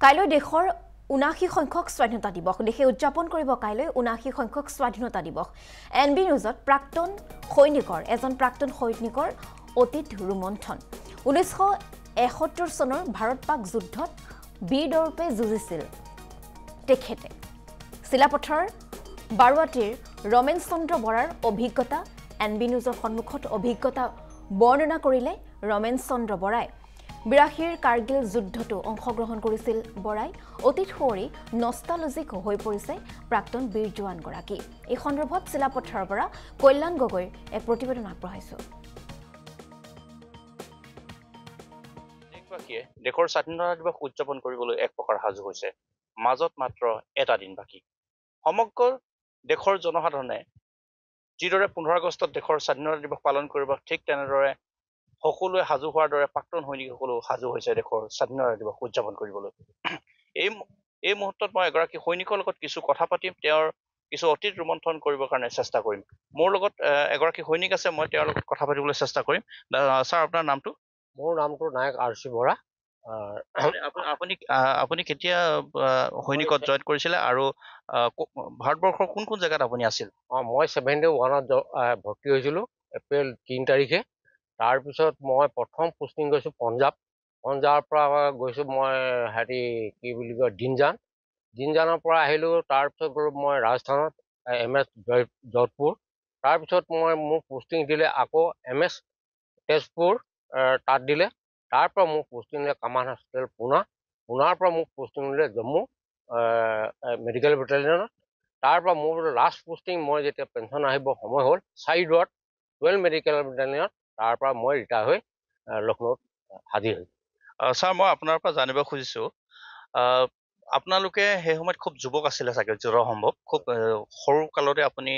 কাইলৈ দেশৰ ৭৯ সংখ্যক স্বাধীনতা দিৱস দেশে উদযাপন কৰিব কাইলৈ ৭৯ সংখ্যক স্বাধীনতা দিৱস এনবি নিউজত এজন প্ৰাক্তন সৈনিকৰ অতীত ৰোমন্থন ১৯৭১ চনৰ ভাৰত পাক যুদ্ধত বীৰস্বৰূপে যুঁজিছিল তেখেতে চিলাপথাৰ বাৰুৱাটিৰ ৰমেন চন্দ্ৰ বৰাৰ অভিজ্ঞতা এনবি নিউজৰ সন্মুখত অভিজ্ঞতা বৰ্ণনা কৰিলে ৰমেন চন্দ্ৰ বৰাই ৮২ৰ কাৰ্গিল যুদ্ধতো অংশগ্ৰহণ কৰিছিল বৰাই অতীত সোঁৱৰি নষ্টালজিক হৈ পৰিছে প্ৰাক্তন বীৰ জোৱানগৰাকী এই সন্দৰ্ভত চিলাপথাৰৰ পৰা কল্যাণ গগৈৰ এক প্ৰতিবেদন আগবঢ়াইছো দেশৰ স্বাধীনতা দিৱস উদযাপন কৰিবলৈ এক প্ৰকাৰ সাজু হৈছে মাজত মাত্ৰ এটা দিন বাকী সমগ্ৰ দেশৰ জনসাধাৰণে যিদৰে ১৫ আগষ্টত দেশৰ স্বাধীনতা দিৱস পালন কৰিব ঠিক তেনেদৰে সকলোৱে সাজু হোৱাৰ দৰে প্ৰাক্তন সৈনিকসকলো সাজু হৈছে দেশৰ স্বাধীনতা দিৱস উদযাপন কৰিবলৈ এই মুহূৰ্তত মই এগৰাকী সৈনিকৰ লগত কিছু কথা পাতিম তেওঁৰ কিছু অতীত ৰোমন্থন কৰিবৰ কাৰণে চেষ্টা কৰিম মোৰ লগত এগৰাকী সৈনিক আছে মই তেওঁৰ লগত কথা পাতিবলৈ চেষ্টা কৰিম ছাৰ আপোনাৰ নামটো মোৰ নামটো নায়ক আৰচি বৰা আপুনি কেতিয়া সৈনিকত জইন কৰিছিলে আৰু ভাৰতবৰ্ষৰ কোন কোন জেগাত আপুনি আছিল মই 71ত ভৰ্তি হৈছিলোঁ এপ্ৰিল ৩ তাৰিখে তাৰপিছত মই প্ৰথম পোষ্টিং গৈছোঁ পঞ্জাৱৰ পৰা গৈছোঁ মই কি বুলি কয় দিনজানৰ পৰা আহিলোঁ তাৰপিছত গ'লোঁ মই ৰাজস্থানত MS যোধপুৰ তাৰপিছত মোক পোষ্টিং দিলে আকৌ MS তেজপুৰ তাত দিলে তাৰ পৰা মোক পোষ্টিং দিলে কামাণ্ড হস্পিটেল পুনাৰ পৰা মোক পোষ্টিং দিলে জম্মু মেডিকেল বেটেলিয়নত তাৰ পৰা মোৰ লাষ্ট পোষ্টিং মই যেতিয়া পেঞ্চন আহিব সময় হ'ল ৪ 12 মেডিকেল বেটেলিয়নত তাৰ পৰা মই ৰিটায়াৰ হৈ লক্ষ্ণৌত হাজিৰ হৈ ছাৰ মই আপোনাৰ পৰা জানিব খুজিছোঁ আপোনালোকে সেই সময়ত খুব যুৱক আছিলে চাগে সম্ভৱ খুব সৰু কালতে আপুনি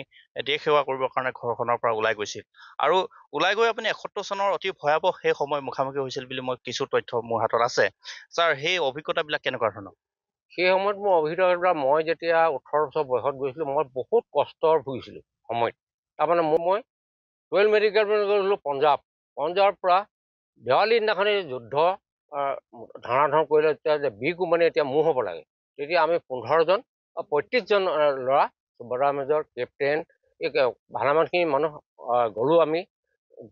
দেশ সেৱা কৰিবৰ কাৰণে ঘৰখনৰ পৰা ওলাই গৈছিল আৰু ওলাই গৈ আপুনি ৭১ চনৰ অতি ভয়াৱহ সেই সময় মুখামুখি হৈছিল বুলি মই কিছু তথ্য মোৰ হাতত আছে ছাৰ সেই অভিজ্ঞতাবিলাক কেনেকুৱা ধৰণৰ সেই সময়ত মোৰ অভিজ্ঞতা মই যেতিয়া ১৮ বছৰ বয়সত গৈছিলোঁ মই বহুত কষ্টৰ ভুগিছিলোঁ সময়ত তাৰমানে মই 12 মেডিকেল গৈছিলোঁ পঞ্জাৱৰ পৰা দেৱালীৰ দিনাখনেই যুদ্ধ ধনাধন কৰিলে তেতিয়া বি কোম্পানী এতিয়া মোৰ হ'ব লাগে তেতিয়া আমি ১৫জন ৩৫জন ল'ৰা বৰা মেজৰ কেপ্টেইন এই ভালেমানখিনি মানুহ গ'লোঁ আমি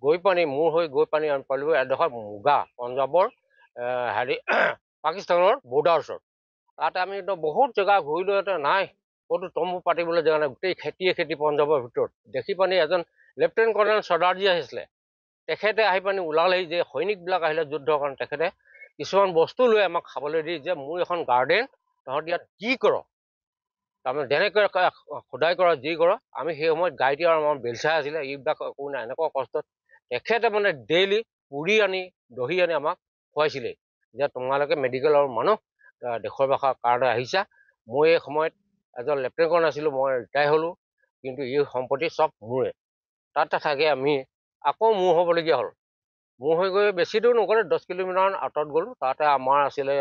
গৈ পানি আমি পালোঁ এডোখৰ মুগা পঞ্জাৱৰ পাকিস্তানৰ বৰ্ডাৰ ওচৰত তাতে আমি বহুত জেগা ঘূৰিলোঁ নাই ক'তো তম্বু পাতিবলৈ জেগা নাই গোটেই খেতি পঞ্জাৱৰ ভিতৰত দেখি পানি এজন লেফটেনেণ্ট কৰ্ণেল চৰ্দাৰজী আহিছিলে তেখেতে আহি পানি ওলালেহি যে সৈনিকবিলাক আহিলে যুদ্ধৰ কাৰণে তেখেতে কিছুমান বস্তু লৈ আমাক খাবলৈ দি যে মোৰ এখন গাৰ্ডেন তহঁত ইয়াত কি কৰ তাৰমানে যেনেকৈ সদায় কৰা যি কৰ আমি সেই সময়ত গাইটি আৰু আমাৰ বেলচাই আছিলে এইবিলাক একো নাই এনেকুৱা কষ্টত তেখেতে মানে ডেইলি পুৰি আনি দহি আনি আমাক খুৱাইছিলে যে তোমালোকে মেডিকেলৰ মানুহ দেশৰ ভাষাৰ কাৰণে আহিছা মই এই সময়ত এজন লেফটেনেণ্ট কৰ্ণেল আছিলোঁ মই ৰিটায়াৰ হ'লোঁ কিন্তু এই সম্পত্তি চব মোৰে তাতে থাকি আমি আকৌ মোৰ হ'বলগীয়া হ'ল মোৰ হৈ গৈ বেছি দূৰ নগ'লে 10 কিলোমিটাৰ আঁতৰত গ'লোঁ তাতে আমাৰ আছিলে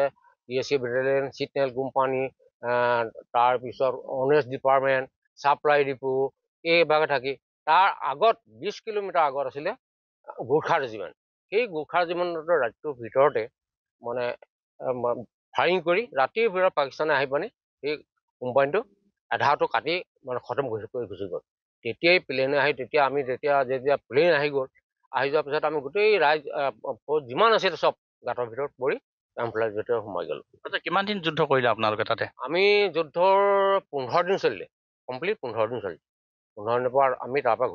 PSC বেটেলিয়ন চিগনেল কোম্পানী তাৰপিছত অনেষ্ট ডিপাৰ্টমেণ্ট ছাপ্লাই ডিপু এইভাগে থাকি তাৰ আগত 20 কিলোমিটাৰ আগত আছিলে গোৰ্খা ৰেজিমেণ্ট সেই গোৰ্খা ৰেজিমেণ্টৰ ৰাজ্যটোৰ ভিতৰতে মানে ফায়াৰিং কৰি ৰাতিৰ ভিতৰত পাকিস্তানে আহি পানি সেই কোম্পানীটো আধাটো কাটি মানে খতম কৰি গুচি গ'ল তেতিয়াই প্লেনে আহি যেতিয়া প্লেন আহি গ'ল আহি যোৱাৰ পিছত আমি গোটেই ৰাইজ যিমান আছিল চব গাঁতৰ ভিতৰত পৰি এমপ্লয়ৰ ভিতৰত সোমাই গ'লোঁ আচ্ছা কিমান দিন যুদ্ধ কৰিলে আপোনালোকে তাতে আমি যুদ্ধৰ 15 দিন চলিলে কমপ্লিট 15 দিন চলিলে 15 দিনৰ পৰা আমি তাৰ পৰা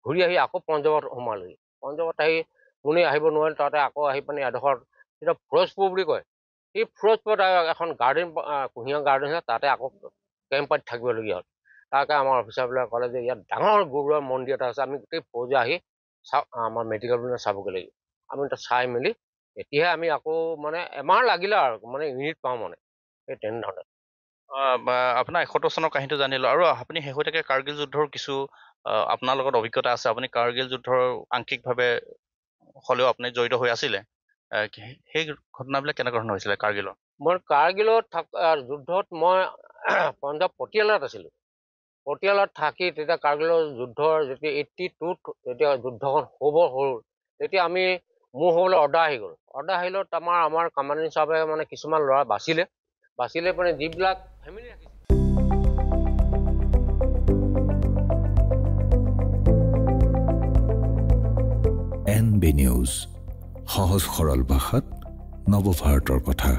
ঘূৰি আহি আকৌ পঞ্জাৱত সোমালোহি পঞ্জাৱত আহি কোনে আহিব নোৱাৰিল তাতে আকৌ আহি পানি এডোখৰ এতিয়া ফিৰোজপুৰ বুলি কয় সেই ফিৰোজপুৰত এখন গাৰ্ডেন কুঁহিয়াৰ গাৰ্ডেন আছে তাতে আকৌ কেম্প পাতি থাকিবলগীয়া হ'ল তাকে আমাৰ অফিচাৰবিলাকে ক'লে যে ইয়াত ডাঙৰ গুৰুদ্বাৰ মন্দিৰ এটা আছে আমি গোটেই ফৌজে আহি আমাৰ মেডিকেল চাবগৈ লাগিব আমি তাত চাই মেলি এতিয়াহে আমি আকৌ মানে এমাহ লাগিলে আৰু মানে ইউনিট পাওঁ মানে সেই তেনেধৰণে আপোনাৰ ৭১ চনৰ কাহিনীটো জানিলোঁ আৰু আপুনি শেহতীয়াকৈ কাৰ্গিল যুদ্ধৰ কিছু আপোনাৰ লগত অভিজ্ঞতা আছে আপুনি কাৰ্গিল যুদ্ধৰ আংশিকভাৱে হ'লেও আপুনি জড়িত হৈ আছিলে সেই ঘটনাবিলাক কেনেকুৱা ধৰণৰ হৈছিলে কাৰ্গিলত মই কাৰ্গিলত যুদ্ধত মই পঞ্জাৱ পটিয়ালাত আছিলোঁ পটিয়ালাত থাকি তেতিয়া কাৰ্গিলৰ যুদ্ধৰ যেতিয়া 82ত যেতিয়া যুদ্ধখন হ'ল তেতিয়া আমি মোৰ হ'বলৈ অৰ্ডাৰ আহি গ'ল। অৰ্ডাৰ আহিলত আমাৰ কামাণ্ডাৰ চাহাবে মানে কিছুমান ল'ৰা বাচিলে মানে যিবিলাক ফেমিলি ৰাখিছে। NB নিউজ, সহজ সৰল ভাষাত নৱভাৰতৰ কথা।